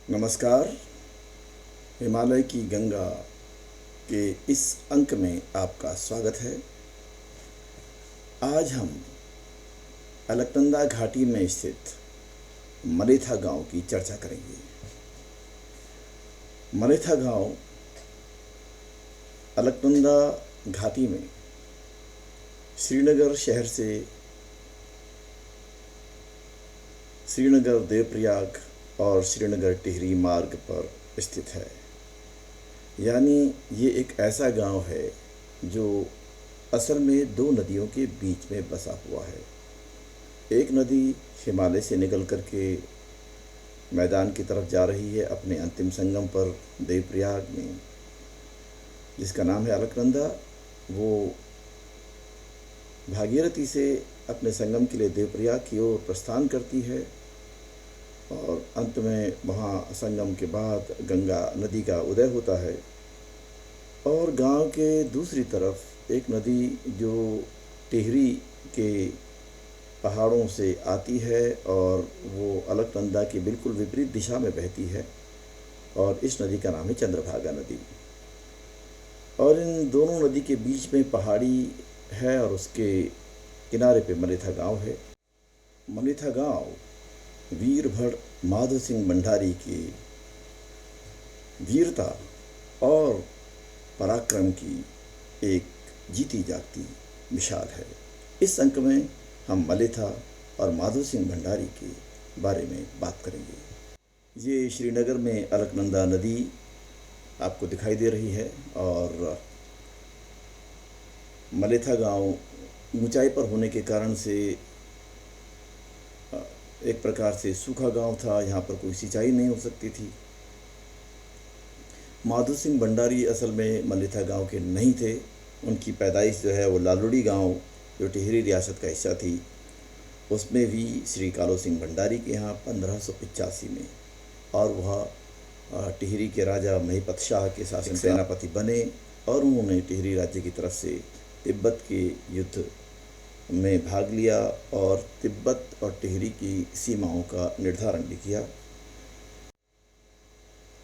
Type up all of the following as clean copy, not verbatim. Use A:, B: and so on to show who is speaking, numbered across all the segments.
A: नमस्कार। हिमालय की गंगा के इस अंक में आपका स्वागत है। आज हम अलकनंदा घाटी में स्थित मलेथा गांव की चर्चा करेंगे। मलेथा गांव अलकनंदा घाटी में श्रीनगर शहर से श्रीनगर देवप्रयाग और श्रीनगर टिहरी मार्ग पर स्थित है। यानी ये एक ऐसा गांव है जो असल में दो नदियों के बीच में बसा हुआ है। एक नदी हिमालय से निकल करके मैदान की तरफ जा रही है अपने अंतिम संगम पर देवप्रयाग में, जिसका नाम है अलकनंदा। वो भागीरथी से अपने संगम के लिए देवप्रयाग की ओर प्रस्थान करती है और अंत में वहाँ संगम के बाद गंगा नदी का उदय होता है। और गांव के दूसरी तरफ एक नदी जो टिहरी के पहाड़ों से आती है और वो अलकनंदा की बिल्कुल विपरीत दिशा में बहती है, और इस नदी का नाम है चंद्रभागा नदी। और इन दोनों नदी के बीच में पहाड़ी है और उसके किनारे पे मलेथा गांव है। मलेथा गांव वीर भट माधो सिंह भंडारी की वीरता और पराक्रम की एक जीती जागती मिसाल है। इस अंक में हम मलेथा और माधो सिंह भंडारी के बारे में बात करेंगे। ये श्रीनगर में अलकनंदा नदी आपको दिखाई दे रही है और मलेथा गांव ऊंचाई पर होने के कारण से एक प्रकार से सूखा गांव था। यहाँ पर कोई सिंचाई नहीं हो सकती थी। माधो सिंह भंडारी असल में मलेथा गांव के नहीं थे। उनकी पैदाइश जो है वो लालुड़ी गांव, जो टिहरी रियासत का हिस्सा थी, उसमें भी श्री कालो सिंह भंडारी के यहाँ 1585 में, और वह टिहरी के राजा महिपत शाह के शासन सेनापति बने और उन्होंने टिहरी राज्य की तरफ से तिब्बत के युद्ध में भाग लिया और तिब्बत और टिहरी की सीमाओं का निर्धारण भी किया।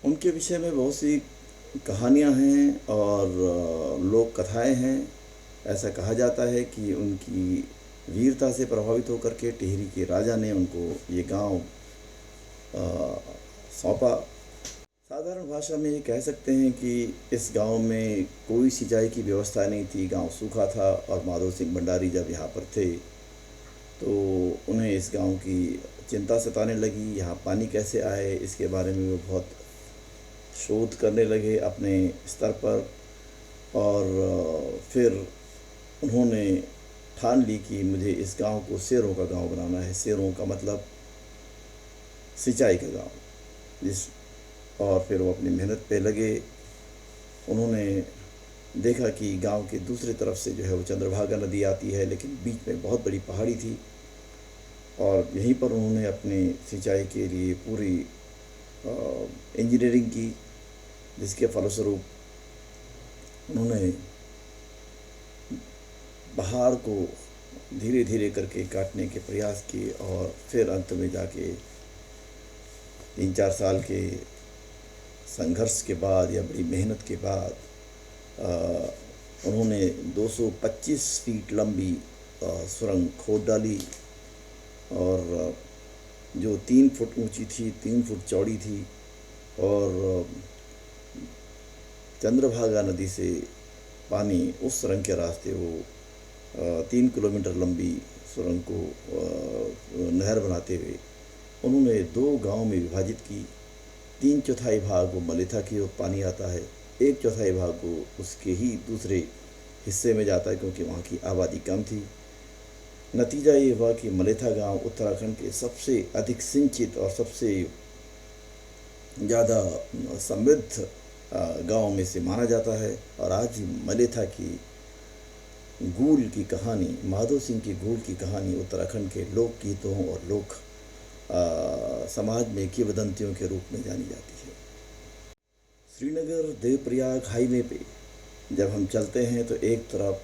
A: उनके विषय में बहुत सी कहानियां हैं और लोक कथाएं हैं। ऐसा कहा जाता है कि उनकी वीरता से प्रभावित होकर के टिहरी के राजा ने उनको ये गांव सौंपा। साधारण भाषा में ये कह सकते हैं कि इस गांव में कोई सिंचाई की व्यवस्था नहीं थी, गांव सूखा था। और माधो सिंह भंडारी जब यहाँ पर थे तो उन्हें इस गांव की चिंता सताने लगी। यहाँ पानी कैसे आए, इसके बारे में वो बहुत शोध करने लगे अपने स्तर पर। और फिर उन्होंने ठान ली कि मुझे इस गांव को शेरों का गांव बनाना है। शेरों का मतलब सिंचाई का गांव। और फिर वो अपनी मेहनत पे लगे। उन्होंने देखा कि गांव के दूसरी तरफ से जो है वो चंद्रभागा नदी आती है, लेकिन बीच में बहुत बड़ी पहाड़ी थी। और यहीं पर उन्होंने अपनी सिंचाई के लिए पूरी इंजीनियरिंग की, जिसके फलस्वरूप उन्होंने पहाड़ को धीरे धीरे करके काटने के प्रयास किए। और फिर अंत में जाके 3-4 साल के संघर्ष के बाद या बड़ी मेहनत के बाद उन्होंने 225 फीट लंबी सुरंग खोद डाली, और जो 3 फुट ऊंची थी, 3 फुट चौड़ी थी। और चंद्रभागा नदी से पानी उस सुरंग के रास्ते वो 3 किलोमीटर लंबी सुरंग को नहर बनाते हुए उन्होंने 2 गांव में विभाजित की। 3/4 भाग वो मलेथा की ओर पानी आता है, 1/4 भाग को उसके ही दूसरे हिस्से में जाता है, क्योंकि वहाँ की आबादी कम थी। नतीजा ये हुआ कि मलेथा गांव उत्तराखंड के सबसे अधिक सिंचित और सबसे ज़्यादा समृद्ध गांव में से माना जाता है। और आज भी मलेथा की गूल की कहानी, माधो सिंह की गूल की कहानी उत्तराखंड के लोक गीतों और लोक समाज में किंवदंतियों के रूप में जानी जाती है। श्रीनगर देवप्रयाग हाईवे पे जब हम चलते हैं तो एक तरफ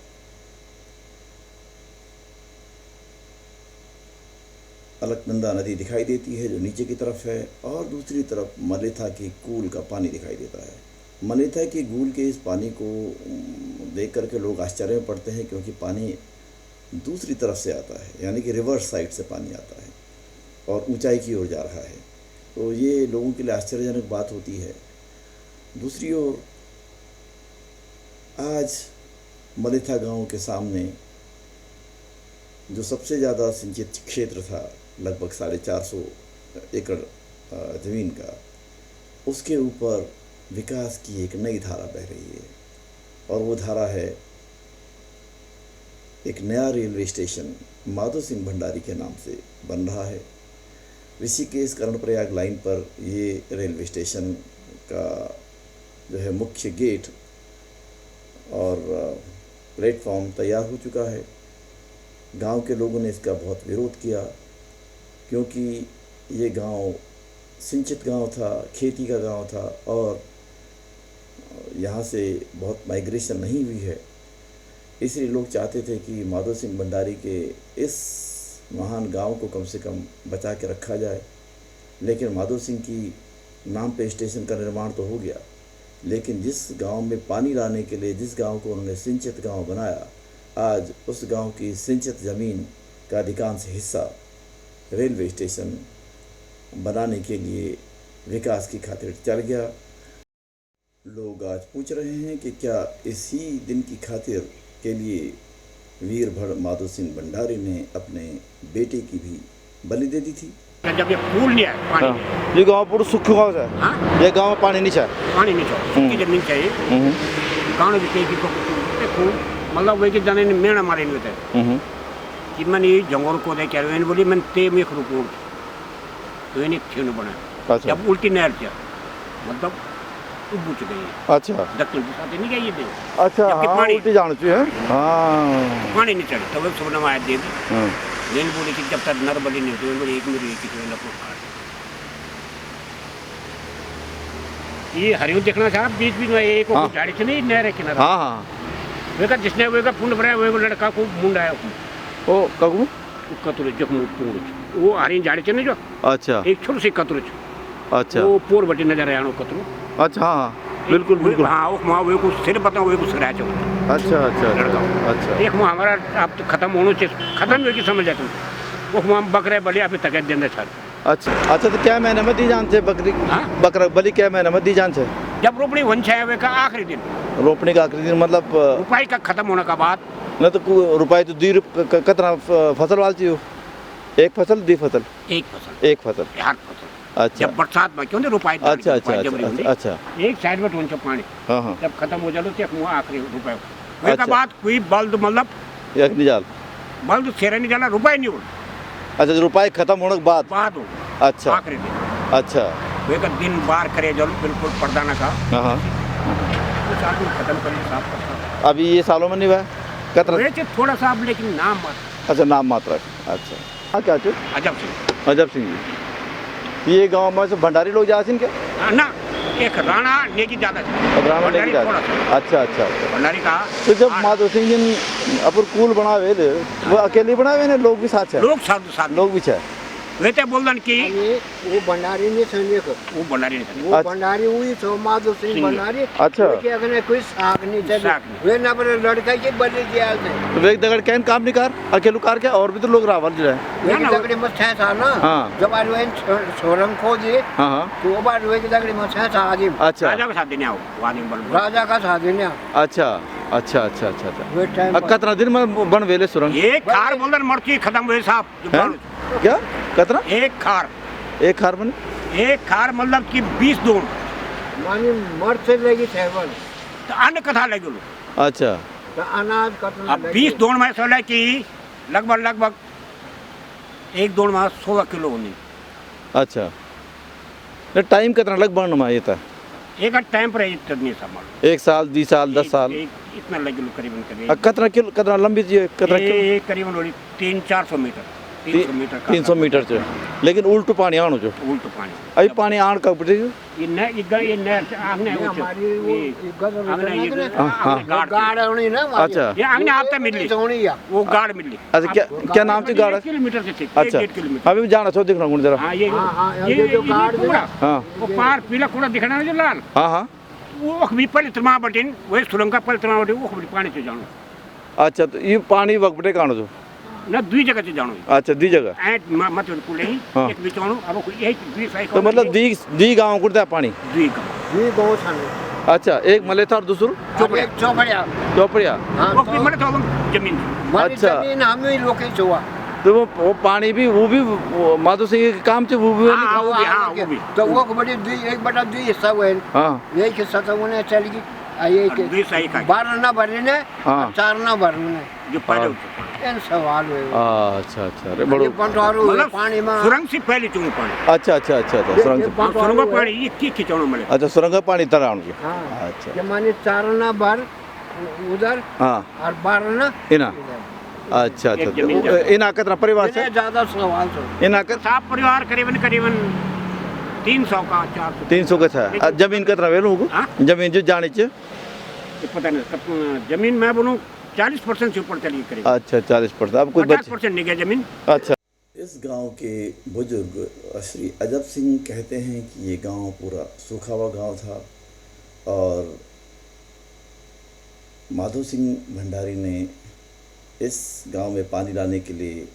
A: अलकनंदा नदी दिखाई देती है जो नीचे की तरफ है, और दूसरी तरफ मलेथा के कूल का पानी दिखाई देता है। मलेथा के कूल के इस पानी को देख करके लोग आश्चर्य में पड़ते हैं, क्योंकि पानी दूसरी तरफ से आता है, यानी कि रिवर्स साइड से पानी आता है और ऊंचाई की ओर जा रहा है। तो ये लोगों के लिए आश्चर्यजनक बात होती है। दूसरी ओर आज मलेथा गांव के सामने जो सबसे ज़्यादा सिंचित क्षेत्र था, लगभग 450 एकड़ ज़मीन का, उसके ऊपर विकास की एक नई धारा बह रही है, और वो धारा है एक नया रेलवे स्टेशन माधो सिंह भंडारी के नाम से बन रहा है। ऋषिकेश कर्णप्रयाग लाइन पर ये रेलवे स्टेशन का जो है मुख्य गेट और प्लेटफॉर्म तैयार हो चुका है। गांव के लोगों ने इसका बहुत विरोध किया, क्योंकि ये गांव सिंचित गांव था, खेती का गांव था, और यहाँ से बहुत माइग्रेशन नहीं हुई है। इसलिए लोग चाहते थे कि माधो सिंह भंडारी के इस महान गांव को कम से कम बचा के रखा जाए। लेकिन माधो सिंह की नाम पे स्टेशन का निर्माण तो हो गया, लेकिन जिस गांव में पानी लाने के लिए जिस गांव को उन्होंने सिंचित गांव बनाया, आज उस गांव की सिंचित ज़मीन का अधिकांश हिस्सा रेलवे स्टेशन बनाने के लिए विकास की खातिर चल गया। लोग आज पूछ रहे हैं कि क्या इसी दिन की खातिर के लिए वीर भड़ माधो सिंह भंडारी ने अपने बेटे की भी बलि दे दी थी।
B: जब ये पुल नहीं है पानी
C: हाँ। ये गांव पूरा सूखा गांव है। हाँ? ये गांव में पानी नहीं चाहिए,
B: पानी नहीं चाहिए, सूखी जमीन चाहिए। गाँव भी कहीं की मतलब वही के जाने ने मेरा मारे नहीं होते कि मैंने जंगल को दे क्या मैंने बोली मैंने ते में रुको तो ये क्यों नहीं बना। जब उल्टी नहर थी मतलब बुझ गई।
C: अच्छा
B: दक्षिण दिशा से नहीं गई ये।
C: अच्छा हाँ, उल्टी जान चाहिए। हाँ
B: पानी नहीं चढ़ी तो सुबह नमाया दे लेन बोली कि जब तक नर बली नहीं हुई बोली एक मेरी एक ये हरिओं देखना चाह बीच बीच में एक झाड़ी से नहीं नहर किनारे।
C: हाँ हाँ
B: वेका जिसने वेका पुण्य बनाया वो लड़का को मुंडा है
C: ओ कगु
B: कतुरे जखमू पूड़ वो हरी झाड़ी से नहीं जो।
C: अच्छा
B: एक छोटी सी कतुरे।
C: अच्छा
B: वो पोर बटी नजर आया कतरू।
C: अच्छा हाँ बिल्कुल बिल्कुल
B: हाँ वो कुछ सिर बताओ वो कुछ रह जाओ।
C: अच्छा अच्छा लड़का अच्छा
B: एक मुँह हमारा आप तो खत्म होने से खत्म हो कि समझ जाते वो मुँह बकरे बलि आप तक देंगे सर।
C: अच्छा अच्छा तो क्या महीने में दी जान से बकरी बकरा बलि क्या महीने में दी जान से?
B: जब रोपनी वन छाया का आखिरी दिन।
C: रोपनी का आखिरी दिन मतलब
B: रुपये का खत्म होने का बाद
C: न तो रुपये तो दी कितना फसल वालती हो? एक फसल दी फसल
B: एक फसल
C: एक फसल
B: हर फसल।
C: अच्छा
B: जब बरसात में क्यों नहीं रुपये।
C: अच्छा अच्छा अच्छा
B: एक साइड में ढूंढ पानी।
C: हाँ हाँ
B: जब खत्म हो जाए तो आखिरी रुपये उसके बाद कोई बल्द मतलब
C: एक नहीं जाल
B: बल्द सेरा नहीं जाना रुपये नहीं हो।
C: अच्छा रुपये खत्म होने के बाद
B: हो
C: अच्छा
B: आखिरी दिन।
C: अच्छा
B: वे का दिन बार करे जल बिल्कुल पर्दाना का।
C: हाँ
B: खत्म करके साफ करता।
C: अभी ये सालों में नहीं हुआ कतरा
B: वैसे थोड़ा सा अब लेकिन नाम मात्र।
C: अच्छा नाम मात्र। अच्छा हाँ क्या चीज
B: अजब सिंह।
C: अजब सिंह जी ये गांव में से भंडारी लोग जा सिंह क्या
B: ना एक राणा नेकी ज्यादा
C: राणा नेकी ज्यादा। अच्छा अच्छा
B: भंडारी का
C: तो जब माधो सिंह जी अपन कूल बनावे वो अकेले बनावे ने लोग भी साथ है?
B: लोग साथ
C: लोग भी है
B: वैसे बोलन की
D: वो भंडारी नहीं समझे को
B: वो भंडारी नहीं
D: वो भंडारी हुई तो माधो सिंह भंडारी।
C: अच्छा
D: कि अगर कोई साग नहीं चले वे ना पर लड़का के बल्ले दिया थे
C: तो वे दगड़ कैन काम नहीं कर अकेले कार क्या और भी तो लोग रावल जो है
D: वे दगड़ी मच्छा था ना।
C: हाँ
D: जब आज वे सोरंग खोजे
C: हाँ हाँ
D: तो वो बार वे दगड़ी मच्छा था आदिम।
C: अच्छा
B: राजा का साथ देने आओ वादिम बल
D: राजा का साथ देने
C: अच्छा अच्छा अच्छा अच्छा अच्छा
D: वे टाइम
C: कितना दिन में बन वेले सुरंग
B: एक खार बोलदन मर्ची खत्म हुए साहब
C: क्या कितना
B: एक खार
C: बने
B: एक खार मतलब कि 20 दूर
D: मानी मर से लेगी सेवन
B: तो अन्न कथा लगे
D: अच्छा तो अनाज कतना
B: अब 20 दौड़ में सोला कि लगभग एक दौड़ में 16 किलो होनी।
C: अच्छा ने टाइम कितना लगभग में ये था
B: एक टाइम पर इतनी सामान
C: 1 साल 2 साल 10 साल
B: इतना लगे करीबन
C: कितना किलो कितना लंबी जी कितना
B: किलो करीबन 300-400 मीटर 300 मीटर का
C: 300 मीटर से, लेकिन उल्टू पानी आनो जो
B: उल्टो पानी
C: अभी पानी आन कब पड़े
B: ये न ये नहर से आगने
D: ये हमारी वो
B: ये
D: गदर
B: आगने ये
C: हाँ।
B: गाड़
D: गाड़ होनी ना हमारी।
C: अच्छा
B: ये आगने आपता मिली
D: होनी है।
B: वो गाड़ मिली
C: अच्छा क्या नाम थी गाड़ा?
B: 1 किलोमीटर से थी
C: अच्छा
B: 1 किलोमीटर
C: अभी भी जाना चाहो दिख रहा हूँ जरा।
B: हाँ ये
D: हाँ,
B: ये
D: जो गाड़ जो
B: कूड़ा
C: हाँ
B: वो पार पीला कूड़ा दिखना है जो लाल
C: हाँ हाँ
B: वो भी पहले तमा बटिन वही सुरंग का पहले तमा बटिन वो खबरी पानी से जानो
C: अच्छा तो ये पानी वक्त कानो जो
B: ना दुई जगह से जानो
C: अच्छा दी जगह
B: ऐट मत कुले ही
C: हाँ।
B: एक बिचानो अब यही दुई साइकिल
C: तो मतलब दी गाँव कुड़ता पानी
B: दुई का
D: ये गाँव छाने
C: अच्छा एक मलेथा और दूसरो
D: चौपड़िया चौपड़िया
C: चौपड़िया
D: हाँ
B: वो भी मरे तो जमीन
D: हमारी
C: अच्छा।
D: जमीन हमें लोग ही छुआ
C: तो वो पानी भी वो माधो सिंह के काम से वो भी
B: हाँ, वो भी, हाँ, वो भी।
D: तो वो को बड़ी दुई 1/2 हिस्सा हुए
C: हाँ
D: यही हिस्सा तो उन्हें चल गई ये
B: और दुई सही का
D: 12 ना भरने
C: हाँ।
D: 4 ना भरने
B: जो पहले
C: हाँ।
D: इन सवाल हुए
C: अच्छा अच्छा अरे बड़ो
D: पंटारू
B: मतलब
D: पानी में
B: सुरंग से पहले चुन पानी
C: अच्छा अच्छा अच्छा अच्छा सुरंग से
B: सुरंग का पानी ये की खिंचानो मिले
C: अच्छा सुरंग का पानी तरह आने
D: हाँ
C: अच्छा
D: ये माने 4 ना भर उधर
C: हाँ
D: और 12 ना
C: इना अच्छा
B: एक जमीन
C: अच्छा इना कितना परिवार से
D: इन्हें ज्यादा सवाल तो
C: इना का
B: साफ परिवार करीबन करीबन 300 का 400
C: 300 का था जमीन कितना वेलू को
B: हाँ?
C: जमीन जो जाने चे
B: ये पता नहीं कब जमीन मैं बोलूँ 40% से ऊपर चली करीब
C: अच्छा 40% अब कुछ बचे
B: 50% नहीं गया जमीन
C: अच्छा
A: इस गांव के बुजुर्ग श्री अजब सिंह कहते हैं कि ये गांव पूरा सूखा हुआ गांव था और माधो सिंह भंडारी ने इस गांव में पानी लाने के लिए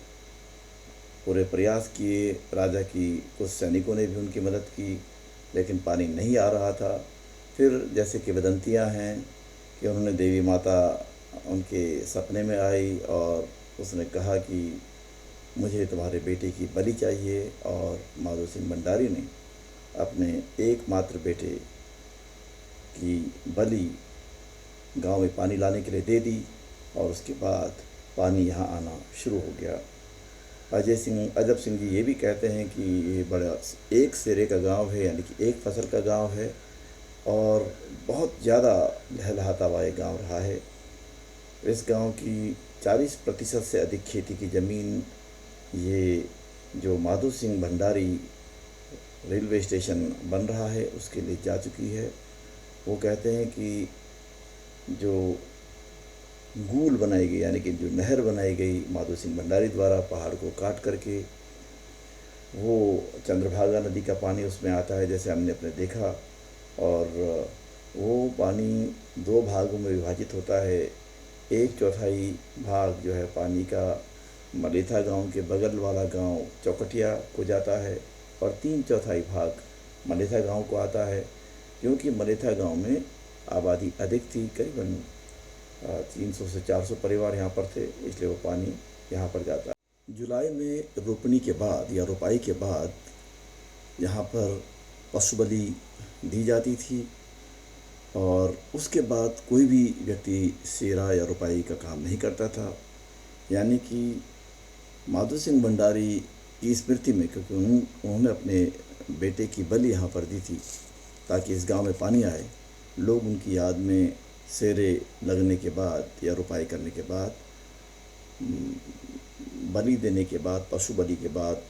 A: पूरे प्रयास किए। राजा की कुछ सैनिकों ने भी उनकी मदद की लेकिन पानी नहीं आ रहा था। फिर जैसे कि वदंतियाँ हैं कि उन्होंने देवी माता उनके सपने में आई और उसने कहा कि मुझे तुम्हारे बेटे की बलि चाहिए और माधो सिंह भंडारी ने अपने एकमात्र बेटे की बलि गांव में पानी लाने के लिए दे दी और उसके बाद पानी यहाँ आना शुरू हो गया। अजब सिंह जी ये भी कहते हैं कि ये बड़ा एक सिरे का गांव है, यानी कि एक फसल का गांव है और बहुत ज़्यादा लहलहाता हुआ ये गाँव रहा है। इस गांव की 40% से अधिक खेती की ज़मीन ये जो माधो सिंह भंडारी रेलवे स्टेशन बन रहा है उसके लिए जा चुकी है। वो कहते हैं कि जो गूल बनाई गई यानी कि जो नहर बनाई गई माधो सिंह भंडारी द्वारा पहाड़ को काट करके, वो चंद्रभागा नदी का पानी उसमें आता है जैसे हमने अपने देखा और वो पानी 2 भागों में विभाजित होता है। 1/4 भाग जो है पानी का मलेथा गांव के बगल वाला गांव चौकटिया को जाता है और 3/4 भाग मलेथा गांव को आता है। क्योंकि मलेथा गांव में आबादी अधिक थी, करीबन 300 से 400 परिवार यहाँ पर थे, इसलिए वो पानी यहाँ पर जाता है। जुलाई में रोपनी के बाद या रोपाई के बाद यहाँ पर पशु बलि दी जाती थी और उसके बाद कोई भी व्यक्ति सेरा या रोपाई का काम नहीं करता था। यानी कि माधो सिंह भंडारी की स्मृति में, क्योंकि उन्होंने अपने बेटे की बलि यहाँ पर दी थी ताकि इस गांव में पानी आए, लोग उनकी याद में सेरे लगने के बाद या रोपाई करने के बाद, बलि देने के बाद, पशु बलि के बाद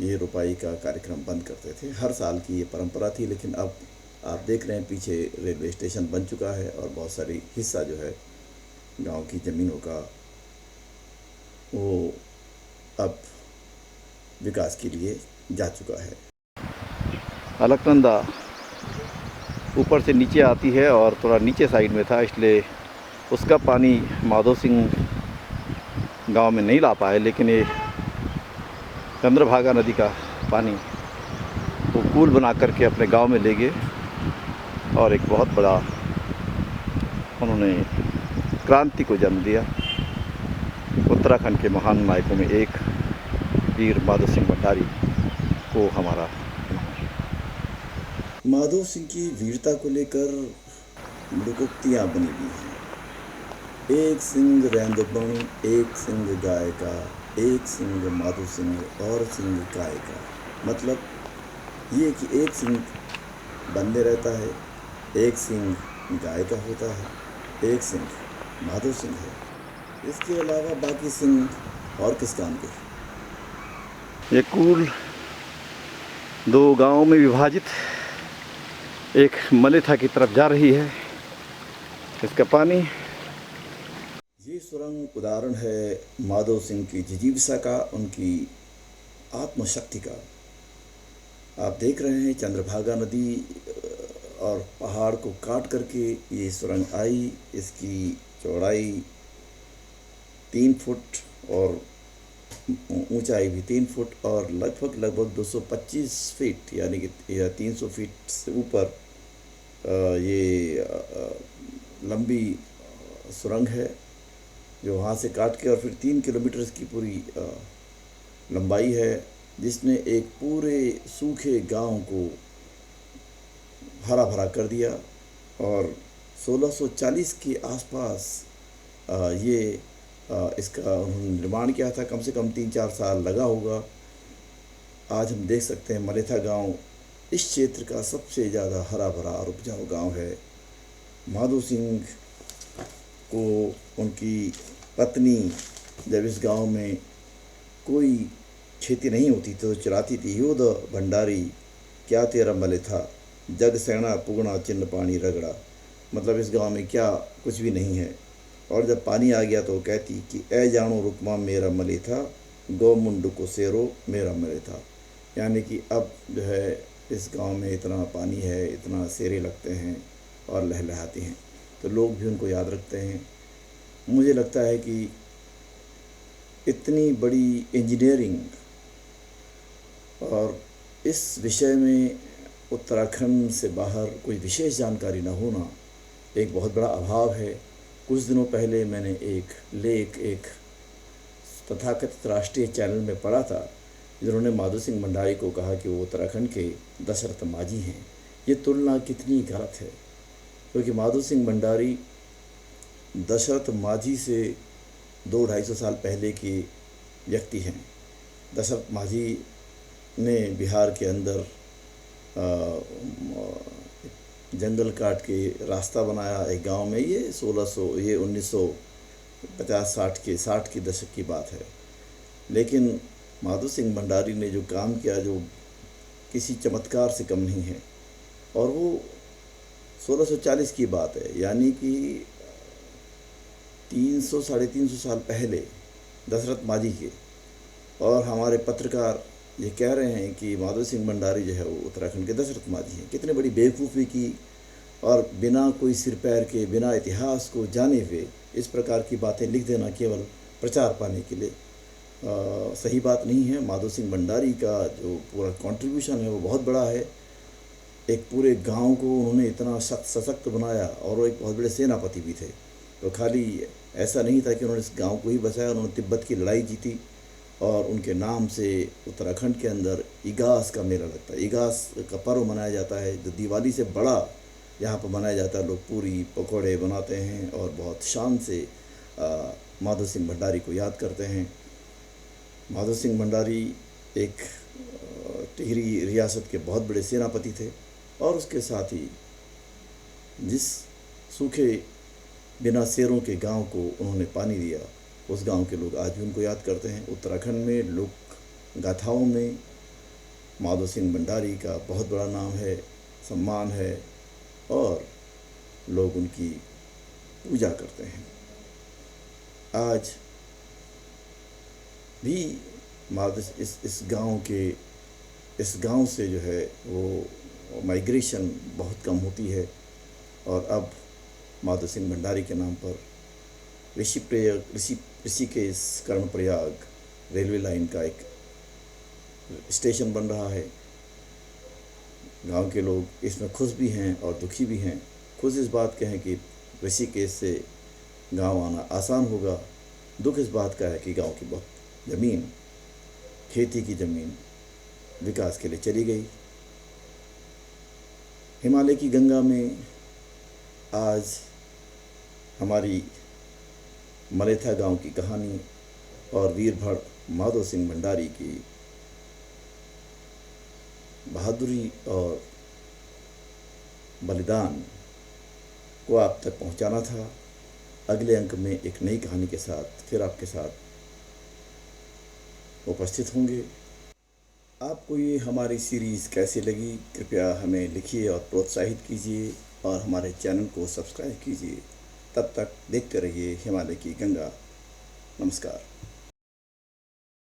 A: ये रोपाई का कार्यक्रम बंद करते थे। हर साल की ये परंपरा थी, लेकिन अब आप देख रहे हैं पीछे रेलवे स्टेशन बन चुका है और बहुत सारी हिस्सा जो है गांव की ज़मीनों का वो अब विकास के लिए जा चुका है।
C: अलकनंदा ऊपर से नीचे आती है और थोड़ा नीचे साइड में था, इसलिए उसका पानी माधो सिंह गांव में नहीं ला पाए, लेकिन ये चंद्रभागा नदी का पानी वो पुल बना करके अपने गांव में ले गए और एक बहुत बड़ा उन्होंने क्रांति को जन्म दिया। उत्तराखंड के महान नायकों में एक वीर माधो सिंह भंडारी को हमारा
A: माधो सिंह की वीरता को लेकर लोकोक्तियाँ बनी हुई हैं। एक सिंह रैंदबण, एक सिंह गाय का, एक सिंह माधो सिंह और सिंह गाय का। मतलब ये कि एक सिंह बंदे रहता है, एक सिंह गाय का होता है, एक सिंह माधो सिंह है। इसके अलावा बाकी सिंह और किस काम के?
C: ये कुल 2 गांवों में विभाजित एक मलेथा की तरफ जा रही है। इसका पानी
A: ये सुरंग उदाहरण है माधो सिंह की जिजीविका का, उनकी आत्मशक्ति का। आप देख रहे हैं चंद्रभागा नदी और पहाड़ को काट करके ये सुरंग आई। इसकी चौड़ाई 3 फुट और ऊंचाई भी 3 फुट और लगभग 225 फीट यानी कि 300 फीट से ऊपर ये लंबी सुरंग है, जो वहाँ से काट के और फिर 3 किलोमीटर की पूरी लंबाई है, जिसने एक पूरे सूखे गांव को हरा भरा कर दिया। और 1640 के आसपास ये इसका उन्होंने निर्माण किया था। कम से कम 3-4 साल लगा होगा। आज हम देख सकते हैं मलेथा गांव इस क्षेत्र का सबसे ज़्यादा हरा भरा और उपजाऊ गांव है। माधो सिंह को उनकी पत्नी जब इस गांव में कोई खेती नहीं होती तो चलाती थी, योद भंडारी क्या तेरा मलेथा, जग सेना पुगना चिन्ह पानी रगड़ा। मतलब इस गांव में क्या कुछ भी नहीं है। और जब पानी आ गया तो वो कहती कि ए जानो रुकमा मेरा मलेथा, गौ मुंडू को सेरो मेरा मलेथा। यानी कि अब जो है इस गांव में इतना पानी है, इतना सेरे लगते हैं और लहलहाती हैं, तो लोग भी उनको याद रखते हैं। मुझे लगता है कि इतनी बड़ी इंजीनियरिंग और इस विषय में उत्तराखंड से बाहर कोई विशेष जानकारी न होना एक बहुत बड़ा अभाव है। कुछ दिनों पहले मैंने एक लेख एक तथाकथित राष्ट्रीय चैनल में पढ़ा था, जिन्होंने माधो सिंह भंडारी को कहा कि वो उत्तराखंड के दशरथ माझी हैं। ये तुलना कितनी गलत है, क्योंकि माधो सिंह भंडारी दशरथ माझी से 200-250 साल पहले के व्यक्ति हैं। दशरथ माझी ने बिहार के अंदर जंगल काट के रास्ता बनाया एक गांव में। ये 1950-60 के दशक की बात है। लेकिन माधो सिंह भंडारी ने जो काम किया, जो किसी चमत्कार से कम नहीं है। और वो 1640 की बात है, यानी कि 300-350 साल पहले दशरथ माझी के। और हमारे पत्रकार ये कह रहे हैं कि माधो सिंह भंडारी जो है वो उत्तराखंड के दशरथ माझी हैं। कितने बड़ी बेवकूफ़ी की, और बिना कोई सिर पैर के, बिना इतिहास को जाने हुए इस प्रकार की बातें लिख देना केवल प्रचार पाने के लिए सही बात नहीं है। माधो सिंह भंडारी का जो पूरा कंट्रीब्यूशन है वो बहुत बड़ा है। एक पूरे गांव को उन्होंने इतना सशक्त बनाया, और वो एक बहुत बड़े सेनापति भी थे। तो खाली ऐसा नहीं था कि उन्होंने इस गांव को ही बचाया, उन्होंने तिब्बत की लड़ाई जीती। और उनके नाम से उत्तराखंड के अंदर इगास का मेला लगता है, इगास का पर्व मनाया जाता है, जो दिवाली से बड़ा यहाँ पर मनाया जाता है। लोग पूरी पकौड़े बनाते हैं और बहुत शान से माधो सिंह भंडारी को याद करते हैं। माधो सिंह भंडारी एक टिहरी रियासत के बहुत बड़े सेनापति थे, और उसके साथ ही जिस सूखे बिना शेरों के गांव को उन्होंने पानी दिया, उस गांव के लोग आज भी उनको याद करते हैं। उत्तराखंड में लोक गाथाओं में माधो सिंह भंडारी का बहुत बड़ा नाम है, सम्मान है, और लोग उनकी पूजा करते हैं। आज भी इस गांव से जो है वो माइग्रेशन बहुत कम होती है। और अब माधो सिंह भंडारी के नाम पर ऋषिकेश कर्णप्रयाग रेलवे लाइन का एक स्टेशन बन रहा है। गांव के लोग इसमें खुश भी हैं और दुखी भी हैं। खुश इस बात के हैं कि ऋषिकेश से गांव आना आसान होगा। दुख इस बात का है कि गांव की बहुत ज़मीन, खेती की ज़मीन विकास के लिए चली गई। हिमालय की गंगा में आज हमारी मलेथा गांव की कहानी और वीरभड़ माधो सिंह भंडारी की बहादुरी और बलिदान को आप तक पहुंचाना था। अगले अंक में एक नई कहानी के साथ फिर आपके साथ उपस्थित होंगे। आपको ये हमारी सीरीज़ कैसी लगी कृपया हमें लिखिए और प्रोत्साहित कीजिए और हमारे चैनल को सब्सक्राइब कीजिए। तब तक देखते रहिए हिमालय की गंगा। नमस्कार।